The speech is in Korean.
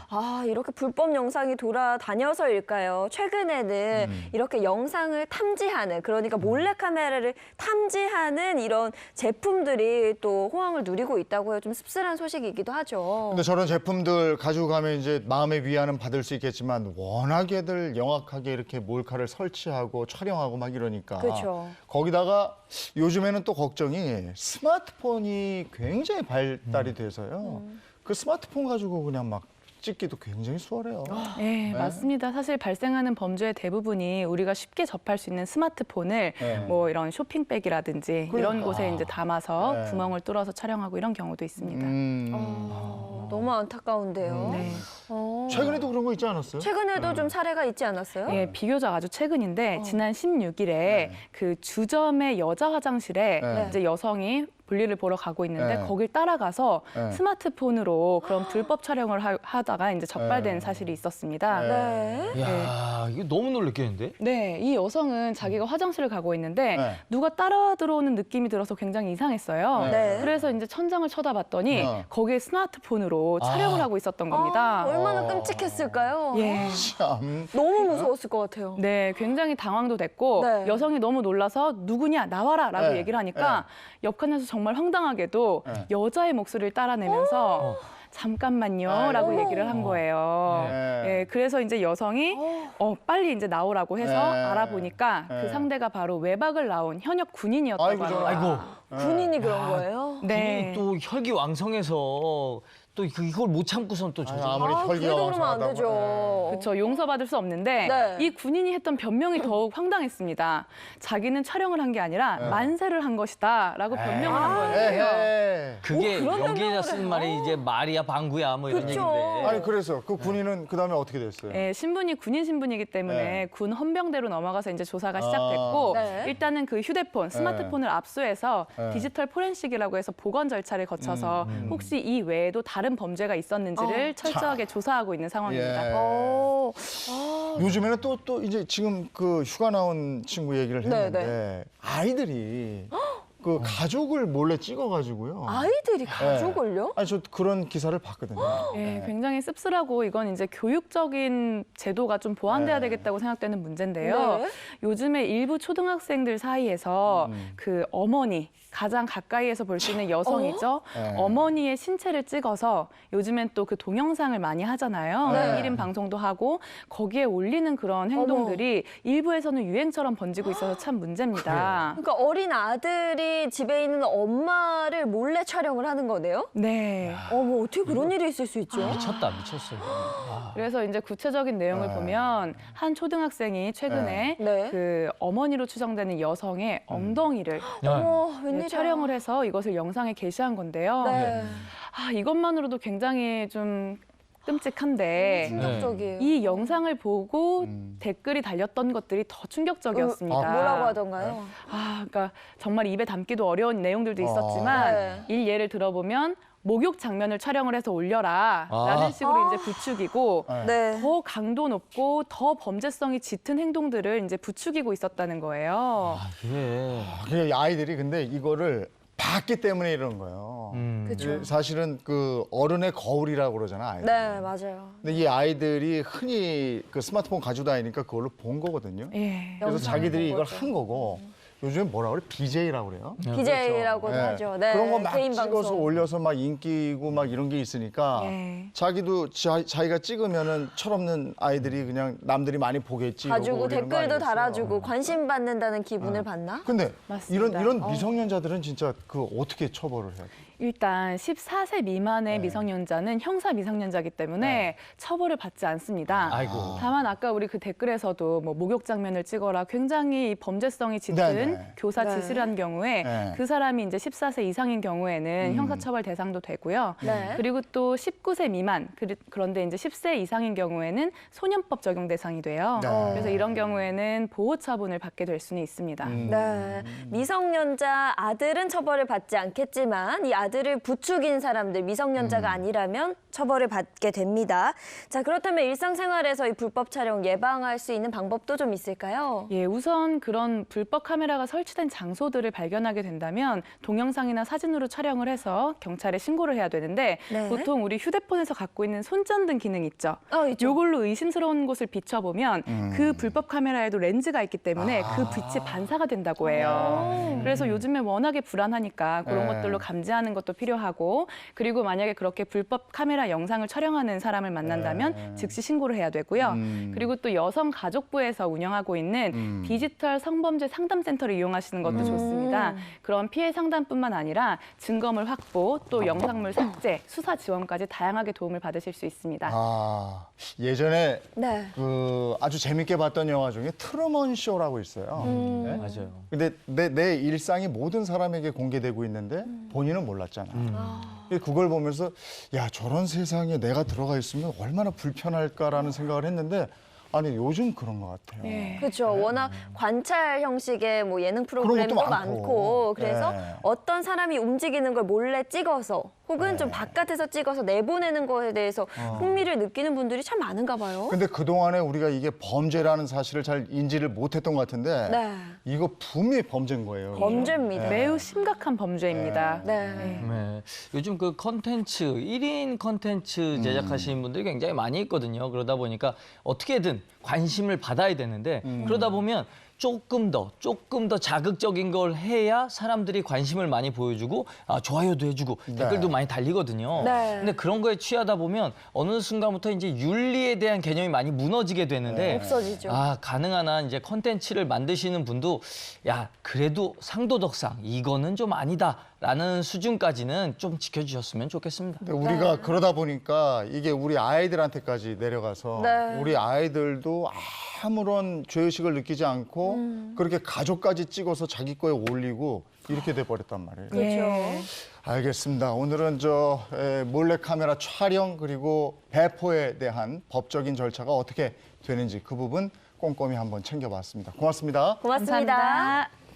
아, 이렇게 불법 영상이 돌아다녀서일까요? 최근에는 이렇게 영상을 탐지하는, 그러니까 몰래카메라를 탐지하는 이런 제품들이 또 호황을 누리고 있다고 해요. 좀 씁쓸한 소식이기도 하죠. 근데 저런 제품들 가지고 가면 이제 마음의 위안은 받을 수 있겠지만 워낙에들 영악하게 이렇게 몰카를 설치하고 촬영하고 막 이러니까. 그렇죠. 거기다가 요즘에는 또 걱정이 스마트폰이 굉장히 발달이 돼서요. 그 스마트폰 가지고 그냥 막 찍기도 굉장히 수월해요. 네, 맞습니다. 사실 발생하는 범죄의 대부분이 우리가 쉽게 접할 수 있는 스마트폰을 네. 뭐 이런 쇼핑백이라든지 이런 곳에 이제 담아서 네. 구멍을 뚫어서 촬영하고 이런 경우도 있습니다. 너무 안타까운데요. 네. 최근에도 그런 거 있지 않았어요? 최근에도 좀 사례가 있지 않았어요? 예, 비교적 아주 최근인데 지난 16일에 그 주점의 여자 화장실에 네. 이제 여성이 볼일을 보러 가고 있는데 네. 거길 따라가서 네. 스마트폰으로 그런 불법 촬영을 하다가 이제 적발된 네. 사실이 있었습니다. 네. 야, 이거 너무 놀랬겠는데? 네, 이 여성은 자기가 화장실을 가고 있는데 네. 누가 따라 들어오는 느낌이 들어서 굉장히 이상했어요. 네. 그래서 이제 천장을 쳐다봤더니 거기에 스마트폰으로 촬영을 하고 있었던 아, 겁니다. 얼마나 끔찍했을까요? 예. 참. 너무 무서웠을 것 같아요. 네, 굉장히 당황도 됐고 네. 여성이 너무 놀라서 누구냐 나와라라고 네. 얘기를 하니까 옆칸에서 정말 황당하게도 네. 여자의 목소리를 따라내면서 잠깐만요라고 아이고. 얘기를 한 거예요. 네. 예, 그래서 이제 여성이 빨리 이제 나오라고 해서 네. 알아보니까 네. 그 상대가 바로 외박을 나온 현역 군인이었다고 아이고, 합니다. 아이고. 군인이 그런 거예요? 네. 또 혈기왕성해서 또 이걸 못 참고선 또 저지. 아무리 아, 혈기가 그래도 그러면 안 왕성하다고. 되죠. 그렇죠. 용서받을 수 없는데 네. 이 군인이 했던 변명이 더욱 황당했습니다. 자기는 촬영을 한 게 아니라 만세를 한 것이다라고 변명을 한 거예요. 에헤. 그게 그런 여기에다 변명을 쓰는 해요? 말이 이제 말이야 방구야 뭐 이런 그쵸. 얘기인데. 아니 그래서 그 군인은 그 다음에 어떻게 됐어요? 예, 신분이 군인 신분이기 때문에 네. 군 헌병대로 넘어가서 이제 조사가 시작됐고 네. 일단은 그 휴대폰, 스마트폰을 압수해서 네. 디지털 포렌식이라고 해서 보건 절차를 거쳐서 혹시 이 외에도 다른 범죄가 있었는지를 철저하게 조사하고 있는 상황입니다. 예. 어, 요즘에는 또 이제 지금 그 휴가 나온 친구 얘기를 네, 했는데 아이들이 그 가족을 몰래 찍어가지고요. 아이들이 가족을요? 아니 저 그런 기사를 봤거든요. 예, 굉장히 씁쓸하고 이건 이제 교육적인 제도가 좀 보완돼야 네. 되겠다고 생각되는 문제인데요. 네. 요즘에 일부 초등학생들 사이에서 그 어머니, 가장 가까이에서 볼 수 있는 여성이죠. 네. 어머니의 신체를 찍어서 요즘엔 또 그 동영상을 많이 하잖아요. 네. 1인 방송도 하고 거기에 올리는 그런 행동들이 일부에서는 유행처럼 번지고 있어서 참 문제입니다. 그러니까 어린 아들이 집에 있는 엄마를 몰래 촬영을 하는 거네요? 네. 어머, 어떻게 그런 일이 있을 수 있죠? 미쳤다 미쳤어. 아. 그래서 이제 구체적인 내용을 네. 보면 한 초등학생이 최근에 네. 그 어머니로 추정되는 여성의 엉덩이를 어머, 네, 웬일이야. 촬영을 해서 이것을 영상에 게시한 건데요. 네. 아, 이것만으로도 굉장히 좀 끔찍한데 충격적이에요. 이 영상을 보고 댓글이 달렸던 것들이 더 충격적이었습니다. 뭐라고 하던가요? 아, 그러니까 정말 입에 담기도 어려운 내용들도 있었지만 네. 이 예를 들어보면 목욕 장면을 촬영을 해서 올려라 라는 식으로 이제 부추기고 네. 더 강도 높고 더 범죄성이 짙은 행동들을 이제 부추기고 있었다는 거예요. 그래. 그 아이들이 근데 이거를 봤기 때문에 이런 거예요. 그쵸. 사실은 그 어른의 거울이라고 그러잖아, 아이들. 네, 맞아요. 근데 이 아이들이 흔히 그 스마트폰 가지고 다니니까 그걸로 본 거거든요. 예. 그래서 영상을 자기들이 본 이걸 거죠. 한 거고 요즘에 뭐라 그래? BJ라고 그래요. BJ라고도 네. 하죠. 네. 그런 거 막 개인 찍어서 방송. 올려서 막 인기고 막 이런 게 있으니까 예. 자기도 자기가 찍으면은 철없는 아이들이 그냥 남들이 많이 보겠지. 이러고 가지고 올리는 거 댓글도 아니겠어요? 달아주고 관심 받는다는 기분을 받나? 근데 맞습니다. 이런 미성년자들은 진짜 그 어떻게 처벌을 해야 돼? 일단 14세 미만의 네. 미성년자는 형사 미성년자이기 때문에 처벌을 받지 않습니다. 아이고. 다만 아까 우리 그 댓글에서도 뭐 목욕 장면을 찍어라 굉장히 범죄성이 짙은 네네. 교사 네. 지시를 한 경우에 네. 그 사람이 이제 14세 이상인 경우에는 형사처벌 대상도 되고요. 네. 그리고 또 19세 미만 그런데 이제 10세 이상인 경우에는 소년법 적용 대상이 돼요. 네. 그래서 이런 경우에는 보호 처분을 받게 될 수는 있습니다. 네. 미성년자 아들은 처벌을 받지 않겠지만 이 아들을 부추긴 사람들, 미성년자가 아니라면 처벌을 받게 됩니다. 자, 그렇다면 일상생활에서 이 불법 촬영 예방할 수 있는 방법도 좀 있을까요? 예, 우선 그런 불법 카메라가 설치된 장소들을 발견하게 된다면 동영상이나 사진으로 촬영을 해서 경찰에 신고를 해야 되는데 네. 보통 우리 휴대폰에서 갖고 있는 손전등 기능 있죠. 있죠. 요걸로 의심스러운 곳을 비춰보면 그 불법 카메라에도 렌즈가 있기 때문에 아. 그 빛이 반사가 된다고 해요. 그래서 요즘에 워낙에 불안하니까 그런 네. 것들로 감지하는 것도 필요하고 그리고 만약에 그렇게 불법 카메라 영상을 촬영하는 사람을 만난다면 네. 즉시 신고를 해야 되고요. 그리고 또 여성가족부에서 운영하고 있는 디지털 성범죄 상담센터를 이용하시는 것도 좋습니다. 그런 피해 상담뿐만 아니라 증거물 확보, 또 영상물 삭제, 수사 지원까지 다양하게 도움을 받으실 수 있습니다. 아, 예전에 네. 그 아주 재밌게 봤던 영화 중에 트루먼 쇼라고 있어요. 네? 맞아요. 근데 내 일상이 모든 사람에게 공개되고 있는데 본인은 몰랐잖아. 그걸 보면서 야, 저런 세상에 내가 들어가 있으면 얼마나 불편할까라는 생각을 했는데 아니, 요즘 그런 것 같아요. 예. 그렇죠. 워낙 관찰 형식의 뭐 예능 프로그램도 것도 많고, 많고. 그래서 네. 어떤 사람이 움직이는 걸 몰래 찍어서 혹은 좀 바깥에서 찍어서 내보내는 거에 대해서 흥미를 느끼는 분들이 참 많은가 봐요. 근데 그동안에 우리가 이게 범죄라는 사실을 잘 인지를 못했던 것 같은데 네. 이거 분명히 범죄인 거예요. 범죄입니다. 매우 심각한 범죄입니다. 네. 네. 요즘 그 컨텐츠, 1인 컨텐츠 제작하시는 분들이 굉장히 많이 있거든요. 그러다 보니까 어떻게든 관심을 받아야 되는데 그러다 보면 조금 더 자극적인 걸 해야 사람들이 관심을 많이 보여주고 좋아요도 해주고 댓글도 많이 달리거든요. 네. 근데 그런 거에 취하다 보면 어느 순간부터 이제 윤리에 대한 개념이 많이 무너지게 되는데 없어지죠. 가능한 한 이제 컨텐츠를 만드시는 분도 야, 그래도 상도덕상 이거는 좀 아니다라는 수준까지는 좀 지켜주셨으면 좋겠습니다. 근데 우리가 그러다 보니까 이게 우리 아이들한테까지 내려가서 네. 우리 아이들도 아무런 죄의식을 느끼지 않고 그렇게 가족까지 찍어서 자기 거에 올리고 이렇게 돼버렸단 말이에요. 그렇죠. 예. 알겠습니다. 오늘은 몰래카메라 촬영 그리고 배포에 대한 법적인 절차가 어떻게 되는지 그 부분 꼼꼼히 한번 챙겨봤습니다. 고맙습니다. 고맙습니다. 감사합니다.